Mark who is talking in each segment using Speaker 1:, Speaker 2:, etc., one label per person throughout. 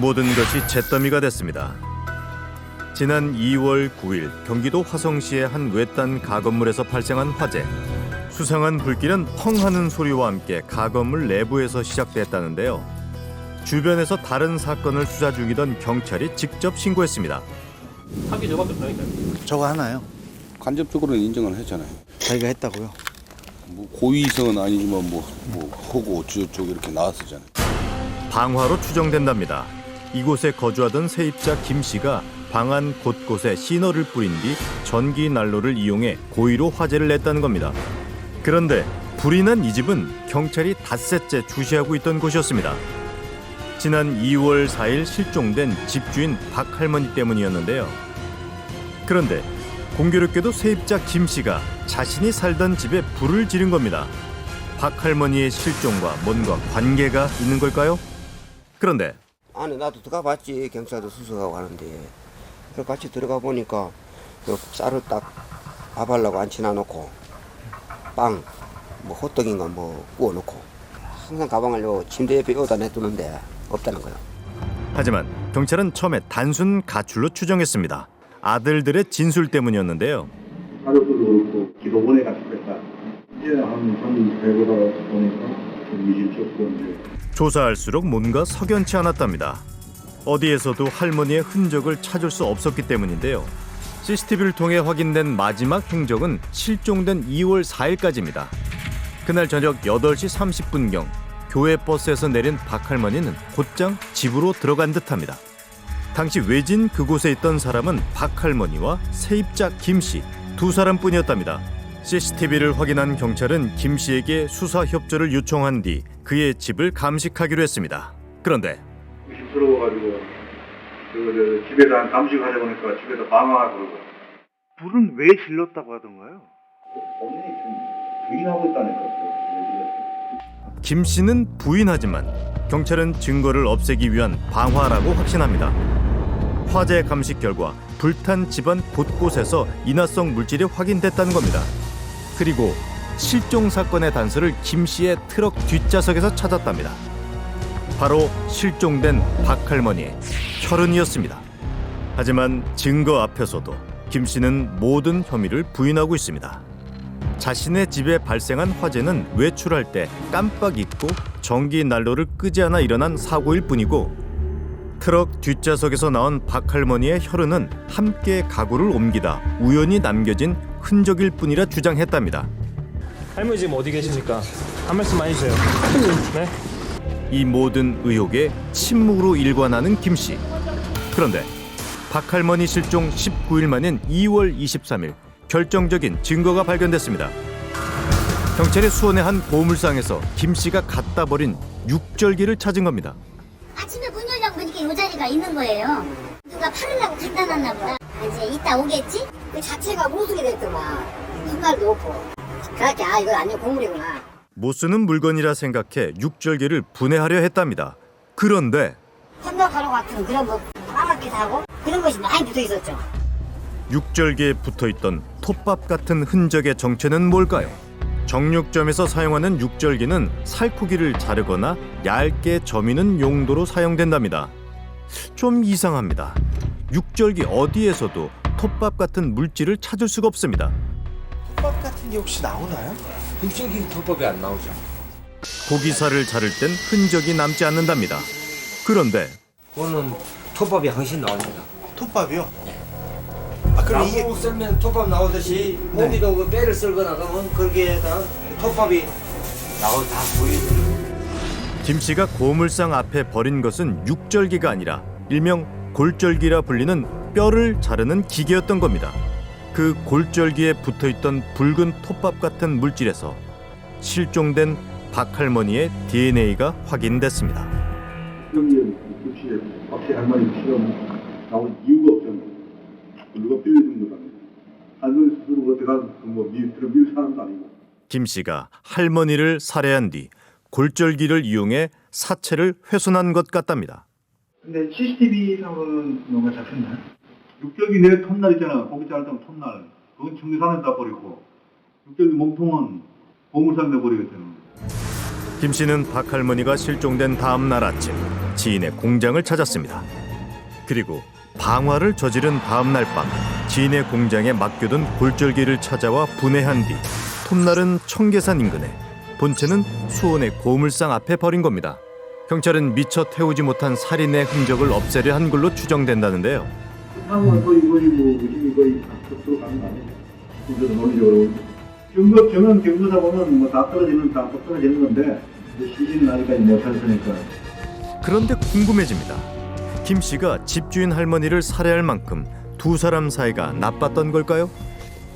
Speaker 1: 모든 것이 잿더미가 됐습니다. 지난 2월 9일 경기도 화성시의 한 외딴 가건물에서 발생한 화재. 수상한 불길은 펑 하는 소리와 함께 가건물 내부에서 시작됐다는데요. 주변에서 다른 사건을 수사 중이던 경찰이 직접 신고했습니다.
Speaker 2: 하기 저밖에 없다니까요.
Speaker 3: 저거 하나요?
Speaker 4: 간접적으로는 인정을 했잖아요.
Speaker 3: 자기가 했다고요?
Speaker 4: 뭐 고의성은 아니지만 뭐 허구 어쩌고저쩌고 이렇게 나왔었잖아요.
Speaker 1: 방화로 추정된답니다. 이곳에 거주하던 세입자 김 씨가 방 안 곳곳에 시너를 뿌린 뒤 전기 난로를 이용해 고의로 화재를 냈다는 겁니다. 그런데 불이 난 이 집은 경찰이 닷새째 주시하고 있던 곳이었습니다. 지난 2월 4일 실종된 집주인 박 할머니 때문이었는데요. 그런데 공교롭게도 세입자 김 씨가 자신이 살던 집에 불을 지른 겁니다. 박 할머니의 실종과 뭔가 관계가 있는 걸까요? 그런데
Speaker 5: 안에 나도 들어가 봤지. 경찰도 수색하고 하는데 그래서 같이 들어가 보니까 그 쌀을 딱 밥하려고 앉혀놔 놓고 빵, 뭐 호떡인가 뭐 구워 놓고 항상 가방을 요 침대 옆에 여기다 놔두는데 없다는 거예요.
Speaker 1: 하지만 경찰은 처음에 단순 가출로 추정했습니다. 아들들의 진술 때문이었는데요.
Speaker 6: 가족들도 그렇고 기도원에 갔을 때가 이제 한 배보다 보니까 좀 20초
Speaker 1: 조사할수록 뭔가 석연치 않았답니다. 어디에서도 할머니의 흔적을 찾을 수 없었기 때문인데요. CCTV를 통해 확인된 마지막 행적은 실종된 2월 4일까지입니다. 그날 저녁 8시 30분경 교회 버스에서 내린 박 할머니는 곧장 집으로 들어간 듯합니다. 당시 외진 그곳에 있던 사람은 박 할머니와 세입자 김 씨 두 사람뿐이었답니다. CCTV를 확인한 경찰은 김 씨에게 수사 협조를 요청한 뒤 그의 집을 감식하기로 했습니다. 그런데
Speaker 6: 의심스러워가지고 그 집에다 감식하려고 하니까 집에다 방화하고 그러고
Speaker 3: 불은 왜 질렀다고 하던가요?
Speaker 6: 본인이 지금 부인하고 있다니까.
Speaker 1: 김 씨는 부인하지만 경찰은 증거를 없애기 위한 방화라고 확신합니다. 화재 감식 결과 불탄 집안 곳곳에서 인화성 물질이 확인됐다는 겁니다. 그리고 실종 사건의 단서를 김 씨의 트럭 뒷좌석에서 찾았답니다. 바로 실종된 박 할머니의 혈흔이었습니다. 하지만 증거 앞에서도 김 씨는 모든 혐의를 부인하고 있습니다. 자신의 집에 발생한 화재는 외출할 때 깜빡 잊고 전기 난로를 끄지 않아 일어난 사고일 뿐이고 트럭 뒷좌석에서 나온 박 할머니의 혈흔은 함께 가구를 옮기다 우연히 남겨진 흔적일 뿐이라 주장했답니다.
Speaker 2: 할머니 지금 어디 계십니까? 한 말씀만 해주세요. 네?
Speaker 1: 이 모든 의혹에 침묵으로 일관하는 김 씨. 그런데 박 할머니 실종 19일 만인 2월 23일 결정적인 증거가 발견됐습니다. 경찰이 수원의 한 보물상에서 김 씨가 갖다 버린 육절기를 찾은 겁니다.
Speaker 7: 아침에 문 열려고 보니까 이 자리가 있는 거예요. 누가 팔으려고 갖다 놨나 보다. 이제 이따 오겠지? 그 자체가 모순이 됐더만. 흰말도 없고. 그렇게 이거 아니고 고물이구나.
Speaker 1: 못 쓰는 물건이라 생각해 육절기를 분해하려 했답니다. 그런데
Speaker 7: 현덕가루 같은 그런 거 까맣게 사고 그런 것이 많이 붙어 있었죠.
Speaker 1: 육절기에 붙어있던 톱밥 같은 흔적의 정체는 뭘까요? 정육점에서 사용하는 육절기는 살코기를 자르거나 얇게 저미는 용도로 사용된답니다. 좀 이상합니다. 육절기 어디에서도 톱밥 같은 물질을 찾을 수가 없습니다.
Speaker 3: 톱밥 같은 게 혹시 나오나요?
Speaker 8: 육절기 톱밥이 안 나오죠.
Speaker 1: 고기살을 자를 땐 흔적이 남지 않는답니다. 그런데
Speaker 8: 그거는 톱밥이 훨씬 나옵니다.
Speaker 3: 톱밥이요? 그럼 이게
Speaker 8: 나무 썰면 톱밥 나오듯이 고기도 그 뼈를 썰거나 그러면 거기에다 톱밥이 다 보이죠.
Speaker 1: 김 씨가 고물상 앞에 버린 것은 육절기가 아니라 일명 골절기라 불리는 뼈를 자르는 기계였던 겁니다. 그 골절기에 붙어있던 붉은 톱밥 같은 물질에서 실종된 박 할머니의 DNA가 확인됐습니다.
Speaker 6: 여기 혹시 박씨 할머니 피가 나올 이유가 없잖아요. 누가 빌려준 것도 아니고 할머니 스스로 어떻게 밀 사람도 아니고.
Speaker 1: 김 씨가 할머니를 살해한 뒤 골절기를 이용해 사체를 훼손한 것 같답니다.
Speaker 6: 근데 CCTV상으로는 뭔가 잡혔나요? 육절기 내 톱날 있잖아. 고기 자를 때 톱날. 그건 청계산에다 버리고 육절기 몸통은 보물상에 버리겠잖아.
Speaker 1: 김 씨는 박 할머니가 실종된 다음 날 아침 지인의 공장을 찾았습니다. 그리고 방화를 저지른 다음 날 밤 지인의 공장에 맡겨둔 골절기를 찾아와 분해한 뒤 톱날은 청계산 인근에, 본체는 수원의 고물상 앞에 버린 겁니다. 경찰은 미처 태우지 못한 살인의 흔적을 없애려 한 걸로 추정된다는데요.
Speaker 6: 상황은 거의 의심이 거의 각적으로 가는 거 아니에요? 이제 논리적으로 경은 경도다 보면 뭐 다 떨어지는 건데 이제 시신이 나니까 못 찾으니까.
Speaker 1: 그런데 궁금해집니다. 김 씨가 집주인 할머니를 살해할 만큼 두 사람 사이가 나빴던 걸까요?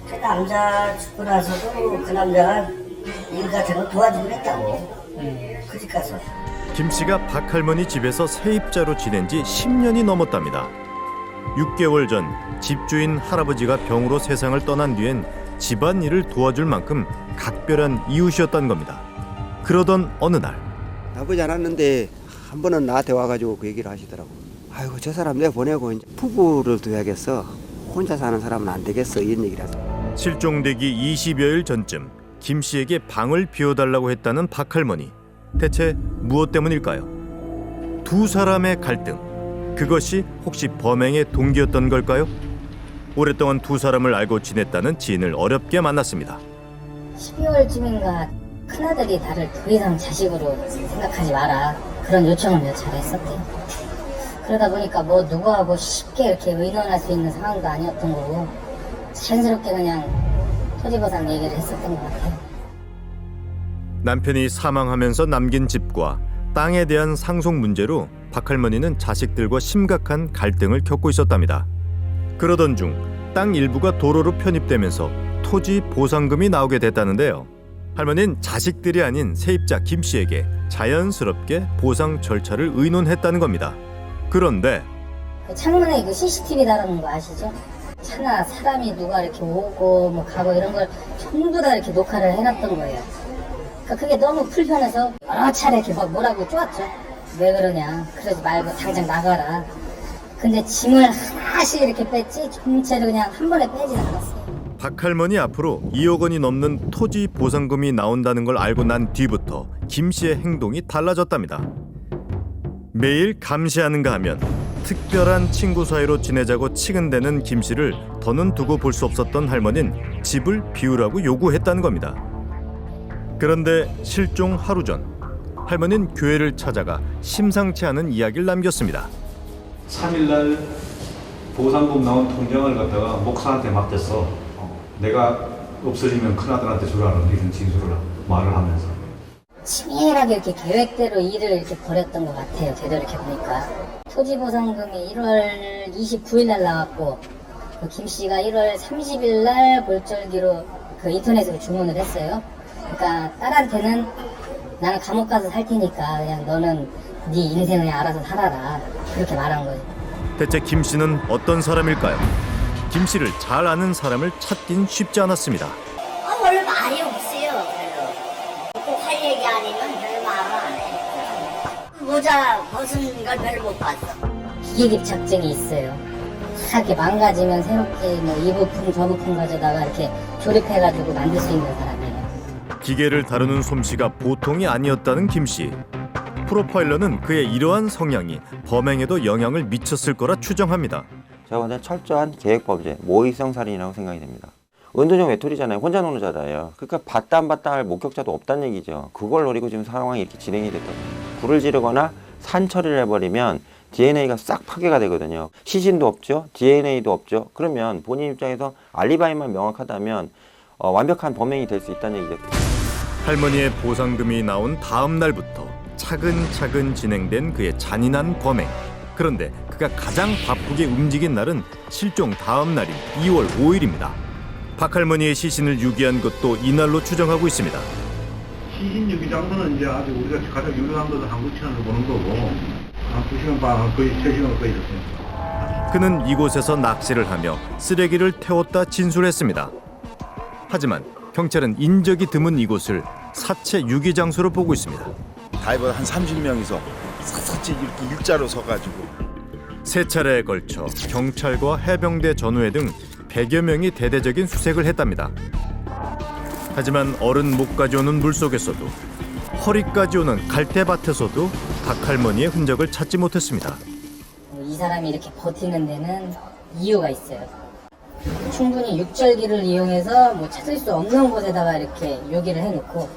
Speaker 7: 그 남자 죽고 나서도 그 남자가 일 같은 거 도와주고 했다고. 그 집 가서.
Speaker 1: 김 씨가 박 할머니 집에서 세입자로 지낸 지 10년이 넘었답니다. 6개월 전 집주인 할아버지가 병으로 세상을 떠난 뒤엔 집안일을 도와줄 만큼 각별한 이웃이었던 겁니다. 그러던 어느 날
Speaker 5: 나쁘지 않았는데 한 번은 나한테 와가지고 그 얘기를 하시더라고. 아이고 저 사람 내가 보내고 이제 부부를 둬야겠어. 혼자 사는 사람은 안 되겠어. 이런 얘기를 하죠.
Speaker 1: 실종되기 20여일 전쯤 김 씨에게 방을 비워달라고 했다는 박 할머니. 대체 무엇 때문일까요? 두 사람의 갈등, 그것이 혹시 범행의 동기였던 걸까요? 오랫동안 두 사람을 알고 지냈다는 지인을 어렵게 만났습니다.
Speaker 7: 12월쯤인가 큰아들이 나를 더 이상 자식으로 생각하지 마라. 그런 요청을 몇 차례 했었대요. 그러다 보니까 뭐 누구하고 쉽게 이렇게 의논할 수 있는 상황도 아니었던 거고 자연스럽게 그냥 토지보상 얘기를 했었던 것 같아요.
Speaker 1: 남편이 사망하면서 남긴 집과 땅에 대한 상속 문제로 박 할머니는 자식들과 심각한 갈등을 겪고 있었답니다. 그러던 중 땅 일부가 도로로 편입되면서 토지 보상금이 나오게 됐다는데요. 할머니는 자식들이 아닌 세입자 김 씨에게 자연스럽게 보상 절차를 의논했다는 겁니다. 그런데
Speaker 7: 그 창문에 그 CCTV 달아놓은 거 아시죠? 차나 사람이 누가 이렇게 오고 뭐 가고 이런 걸 전부 다 이렇게 녹화를 해놨던 거예요. 그러니까 그게 너무 불편해서 여러 차례 이렇게 막 뭐라고 쪼았죠. 왜 그러냐, 그러지 말고 당장 나가라. 근데 짐을 하나씩 이렇게 뺐지 전체를 그냥 한 번에 빼진 않았어요.
Speaker 1: 박 할머니 앞으로 2억 원이 넘는 토지 보상금이 나온다는 걸 알고 난 뒤부터 김 씨의 행동이 달라졌답니다. 매일 감시하는가 하면 특별한 친구 사이로 지내자고 치근대는 김 씨를 더는 두고 볼 수 없었던 할머니는 집을 비우라고 요구했다는 겁니다. 그런데 실종 하루 전 할머니는 교회를 찾아가 심상치 않은 이야기를 남겼습니다.
Speaker 9: 3일날 보상금 나온 통장을 갖다가 목사한테 맡겼어. 내가 없어지면 큰아들한테 주라는 이런 진술을 말을 하면서
Speaker 7: 치밀하게 이렇게 계획대로 일을 이렇게 벌였던 것 같아요. 제대로 이렇게 보니까 토지 보상금이 1월 29일 날 나왔고 그 김 씨가 1월 30일 날 골절기로 그 인터넷으로 주문을 했어요. 그러니까 딸한테는 나는 감옥 가서 살 테니까 그냥 너는 네 인생을 그냥 알아서 살아라 그렇게 말한 거죠.
Speaker 1: 대체 김 씨는 어떤 사람일까요? 김 씨를 잘 아는 사람을 찾긴 쉽지 않았습니다.
Speaker 7: 원래 말이 없어요. 별로 꼭 할 얘기 아니면 별로 말을 안 해. 모자 벗은 걸 별로 못 봤어. 기계급 작정이 있어요. 다 이렇게 망가지면 새롭게 뭐 이 부품 저 부품 가져다가 이렇게 조립해가지고 만들 수 있는 사람이에요.
Speaker 1: 기계를 다루는 솜씨가 보통이 아니었다는 김 씨. 프로파일러는 그의 이러한 성향이 범행에도 영향을 미쳤을 거라 추정합니다.
Speaker 10: 제가 보기엔 철저한 계획범죄, 모의성 살인이라고 생각이 됩니다. 은둔형 외톨이잖아요. 혼자 노는 자다예요. 그러니까 봤다 안 봤다 할 목격자도 없다는 얘기죠. 그걸 노리고 지금 상황이 이렇게 진행이 됐거든요. 불을 지르거나 산 처리를 해버리면 DNA가 싹 파괴가 되거든요. 시신도 없죠. DNA도 없죠. 그러면 본인 입장에서 알리바이만 명확하다면 완벽한 범행이 될 수 있다는 얘기죠.
Speaker 1: 할머니의 보상금이 나온 다음 날부터 차근차근 진행된 그의 잔인한 범행. 그런데 그가 가장 바쁘게 움직인 날은 실종 다음 날인 2월 5일입니다. 박 할머니의 시신을 유기한 것도 이날로 추정하고 있습니다.
Speaker 6: 시신 유기 장소는 이제 아주 우리가 가장 유명한 것도 한국치안으로 보는 거고 한 2시간 반, 거의 3시간 거의 됐습니다.
Speaker 1: 그는 이곳에서 낚시를 하며 쓰레기를 태웠다 진술했습니다. 하지만 경찰은 인적이 드문 이곳을 사체 유기 장소로 보고 있습니다.
Speaker 11: 다이버 한 30명이서 샅샅이 이렇게 일자로 서가지고
Speaker 1: 세 차례에 걸쳐 경찰과 해병대 전우회 등 100여 명이 대대적인 수색을 했답니다. 하지만 얼은 못 가져오는 물속에서도 허리까지 오는 갈대밭에서도 닭할머니의 흔적을 찾지 못했습니다.
Speaker 7: 이 사람이 이렇게 버티는 데는 이유가 있어요. 충분히 육절기를 이용해서 뭐 찾을 수 없는 곳에다가 이렇게 요기를 해놓고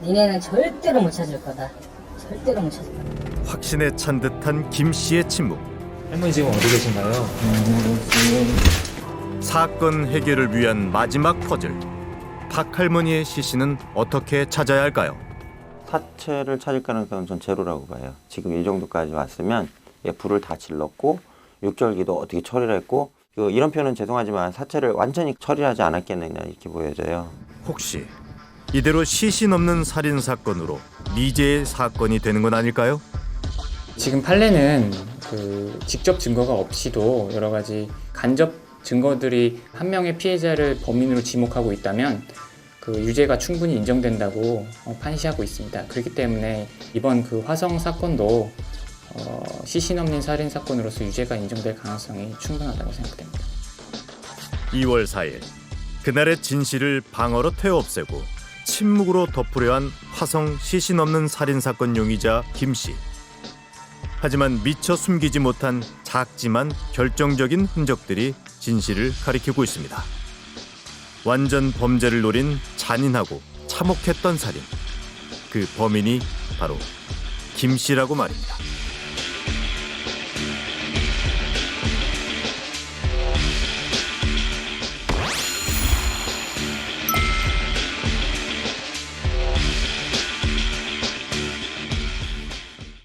Speaker 7: 니네는 절대로 못 찾을 거다. 절대로 못 찾을 거다.
Speaker 1: 확신에 찬 듯한 김 씨의 침묵.
Speaker 2: 할머니 지금 어디 계신가요?
Speaker 1: 사건 해결을 위한 마지막 퍼즐. 닭할머니의 시신은 어떻게 찾아야 할까요?
Speaker 10: 사체를 찾을 가능성은 전 제로라고 봐요. 지금 이 정도까지 왔으면 불을 다 질렀고 육절기도 어떻게 처리를 했고 이런 표현은 죄송하지만 사체를 완전히 처리하지 않았겠느냐 이렇게 보여져요.
Speaker 1: 혹시 이대로 시신 없는 살인 사건으로 미제의 사건이 되는 건 아닐까요?
Speaker 12: 지금 판례는 직접 증거가 없이도 여러 가지 간접 증거들이 한 명의 피해자를 범인으로 지목하고 있다면 그 유죄가 충분히 인정된다고 판시하고 있습니다. 그렇기 때문에 이번 그 화성 사건도 시신 없는 살인 사건으로서 유죄가 인정될 가능성이 충분하다고 생각됩니다.
Speaker 1: 2월 4일 그날의 진실을 방어로 태워 없애고 침묵으로 덮으려 한 화성 시신 없는 살인 사건 용의자 김 씨. 하지만 미처 숨기지 못한 작지만 결정적인 흔적들이 진실을 가리키고 있습니다. 완전 범죄를 노린 잔인하고 참혹했던 살인. 그 범인이 바로 김 씨라고 말입니다.